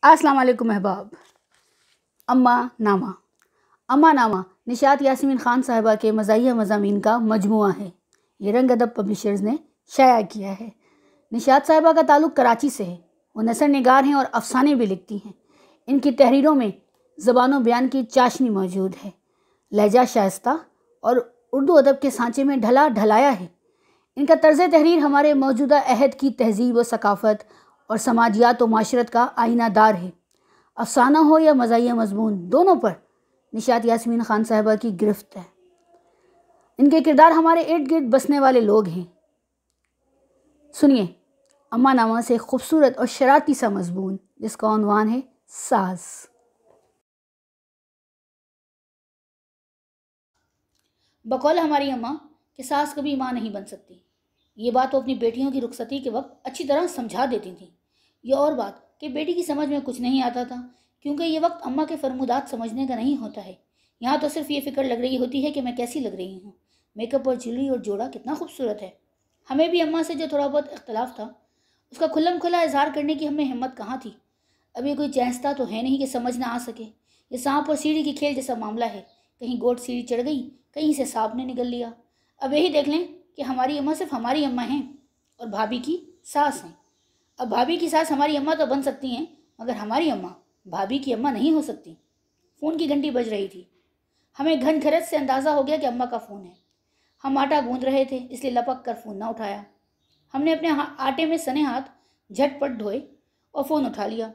السلام علیکم احباب۔ اماں نامہ نشاط یاسمین خان صاحبہ کے مزاحیہ مضامین کا مجموعہ ہے۔ یہ رنگ ادب پبلیشرز نے شائع کیا ہے۔ نشاط صاحبہ کا تعلق کراچی سے ہے۔ وہ نثر نگار ہیں اور افسانے بھی لکھتی ہیں۔ ان کی تحریروں میں زبان و بیان کی چاشنی موجود ہے، لہجہ شائستہ اور اردو ادب کے سانچے میں ڈھلا ڈھلایا ہے۔ ان کا طرز تحریر ہمارے موجودہ عہد کی تہذیب و ثقافت اور سماجیات و معاشرت کا آئینہ دار ہے۔ افسانہ ہو یا مزاحیہ مضمون، دونوں پر نشاط یاسمین خان صاحبہ کی گرفت ہے۔ ان کے کردار ہمارے ارد گرد بسنے والے لوگ ہیں۔ سنیے اماں نامہ سے خوبصورت اور شرارتی سا مضمون جس کا عنوان ہے ساز۔ بقول ہماری اماں کہ ساز کبھی ماں نہیں بن سکتی، یہ بات وہ اپنی بیٹیوں کی رخصتی کے وقت اچھی طرح سمجھا دیتی تھیں۔ یہ اور بات کہ بیٹی کی سمجھ میں کچھ نہیں آتا تھا، کیونکہ یہ وقت اماں کے فرمودات سمجھنے کا نہیں ہوتا ہے۔ یہاں تو صرف یہ فکر لگ رہی ہوتی ہے کہ میں کیسی لگ رہی ہوں، میک اپ اور جویلری اور جوڑا کتنا خوبصورت ہے۔ ہمیں بھی اماں سے جو تھوڑا بہت اختلاف تھا، اس کا کھلم کھلا اظہار کرنے کی ہمیں ہمت کہاں تھی۔ اب یہ کوئی چینستا تو ہے نہیں کہ سمجھ نہ آ سکے۔ یہ سانپ اور سیڑھی کی کھیل جیسا معاملہ ہے، کہیں گوٹ سیڑھی چڑھ گئی، کہیں سے سانپ نے نگل لیا۔ اب یہی دیکھ لیں کہ ہماری اماں صرف ہماری اماں ہیں اور بھابھی کی ساس ہیں۔ اب بھابھی کی ساس ہماری اماں تو بن سکتی ہیں، مگر ہماری اماں بھابھی کی اماں نہیں ہو سکتی۔ فون کی گھنٹی بج رہی تھی۔ ہمیں گھن گھرت سے اندازہ ہو گیا کہ اماں کا فون ہے۔ ہم آٹا گوندھ رہے تھے، اس لیے لپک کر فون نہ اٹھایا۔ ہم نے اپنے آٹے میں سنے ہاتھ جھٹ پٹ دھوئے اور فون اٹھا لیا۔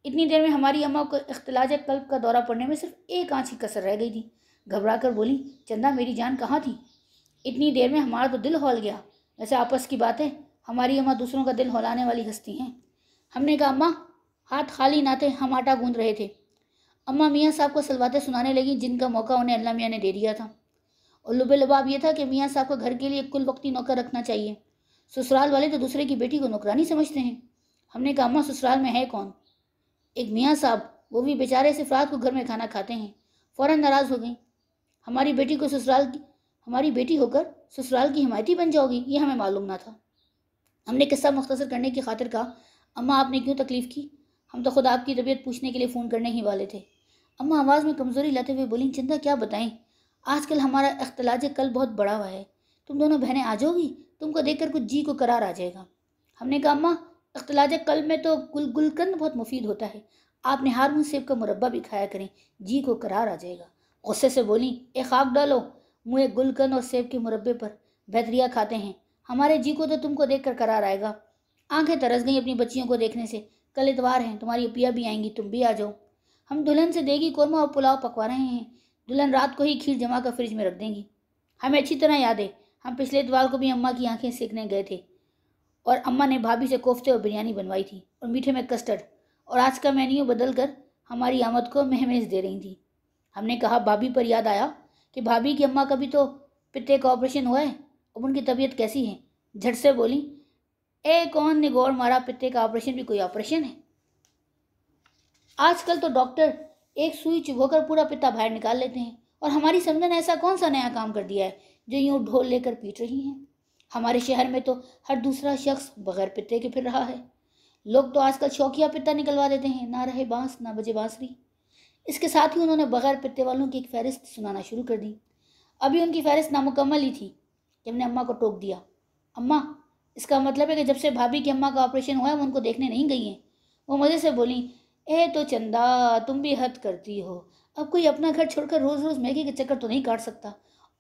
اتنی دیر میں ہماری اماں کو اختلاج قلب کا دورہ پڑنے میں صرف ایک آنچ کی کسر رہ گئی تھی۔ گھبرا کر بولی، چندہ میری جان کہاں تھی؟ اتنی دیر میں ہمارا تو دل ہول گیا۔ ویسے آپس کی بات ہے، ہماری اماں دوسروں کا دل ہولانے والی ہستی ہیں۔ ہم نے کہا، اماں ہاتھ خالی نہ تھے، ہم آٹا گوندھ رہے تھے۔ اماں میاں صاحب کو سلواتیں سنانے لگیں جن کا موقع انہیں اللہ میاں نے دے دیا تھا، اور لب لباب یہ تھا کہ میاں صاحب کو گھر کے لیے کل وقتی نوکر رکھنا چاہیے۔ سسرال والے تو دوسرے کی بیٹی کو نوکرانی سمجھتے ہیں۔ ہم نے کہا، اماں سسرال میں ہے کون؟ ایک میاں صاحب، وہ بھی بیچارے صرف رات کو گھر میں کھانا کھاتے ہیں۔ فوراً ناراض ہو گئیں۔ ہماری بیٹی ہو کر سسرال کی حمایتی بن جاؤ گی، یہ ہمیں معلوم نہ تھا۔ ہم نے قصہ مختصر کرنے کی خاطر کہا، اماں آپ نے کیوں تکلیف کی؟ ہم تو خود آپ کی طبیعت پوچھنے کے لیے فون کرنے ہی والے تھے۔ اماں آواز میں کمزوری لاتے ہوئے بولیں، چندہ کیا بتائیں، آج کل ہمارا اختلاج قلب بہت بڑا ہوا ہے۔ تم دونوں بہنیں آ جاؤ گی، تم کو دیکھ کر کچھ جی کو قرار آ جائے گا۔ ہم نے کہا، اماں اختلاج قلب میں تو گلقند بہت مفید ہوتا ہے، آپ نے ہارمون سیب کا مربع بھی کھایا کریں، جی کو قرار آ جائے گا۔ غصے سے بولیں، اے خاک ڈالو منہ گلقند اور سیب کے مربے پر، بہتریا کھاتے ہیں، ہمارے جی کو تو تم کو دیکھ کر قرار آئے گا۔ آنکھیں ترس گئیں اپنی بچیوں کو دیکھنے سے۔ کل اتوار ہے، تمہاری اپیا بھی آئیں گی، تم بھی آ جاؤ۔ ہم دلہن سے دیگی قورمہ اور پلاؤ پکوا رہے ہیں۔ دلہن رات کو ہی کھیر جما کر فریج میں رکھ دیں گی۔ ہمیں اچھی طرح یاد ہے، ہم پچھلے اتوار کو بھی اماں کی آنکھیں سیکھنے گئے تھے، اور اماں نے بھابھی سے کوفتے اور بریانی بنوائی تھی، اور میٹھے میں کسٹرڈ، اور آج کا مینیو بدل کر ہماری آمد کو مہمیز دے رہی تھیں۔ ہم نے کہا، بھابھی پر یاد آیا کہ بھابھی کی اماں کا بھی تو پتے کا آپریشن ہوا ہے، اب ان کی طبیعت کیسی ہے؟ جھٹ سے بولی، اے کون نے گوڑ مارا، پتے کا آپریشن بھی کوئی آپریشن ہے؟ آج کل تو ڈاکٹر ایک سوئی چبھو کر پورا پتا باہر نکال لیتے ہیں، اور ہماری سمجھن نے ایسا کون سا نیا کام کر دیا ہے جو یوں ڈھول لے کر پیٹ رہی ہیں؟ ہمارے شہر میں تو ہر دوسرا شخص بغیر پتے کے پھر رہا ہے۔ لوگ تو آج کل شوقیہ پتا نکلوا دیتے ہیں، نہ رہے بانس نہ بجے بانسری۔ اس کے ساتھ ہی انہوں نے بغیر پتے والوں کی ایک فہرست سنانا شروع کر دی۔ ابھی ان کی فہرست نامکمل ہی تھی کہ ہم نے اماں کو ٹوک دیا، اماں اس کا مطلب ہے کہ جب سے بھابھی کی اماں کا آپریشن ہوا ہے وہ ان کو دیکھنے نہیں گئی ہیں۔ وہ مزے سے بولیں، اے تو چندہ تم بھی حد کرتی ہو، اب کوئی اپنا گھر چھوڑ کر روز روز میگی کے چکر تو نہیں کاٹ سکتا۔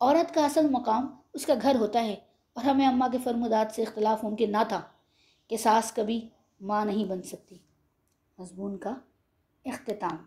عورت کا اصل مقام اس کا گھر ہوتا ہے، اور ہمیں اماں کے فرمودات سے اختلاف ممکن نہ تھا کہ ساس کبھی ماں نہیں بن سکتی۔ مضمون کا اختتام۔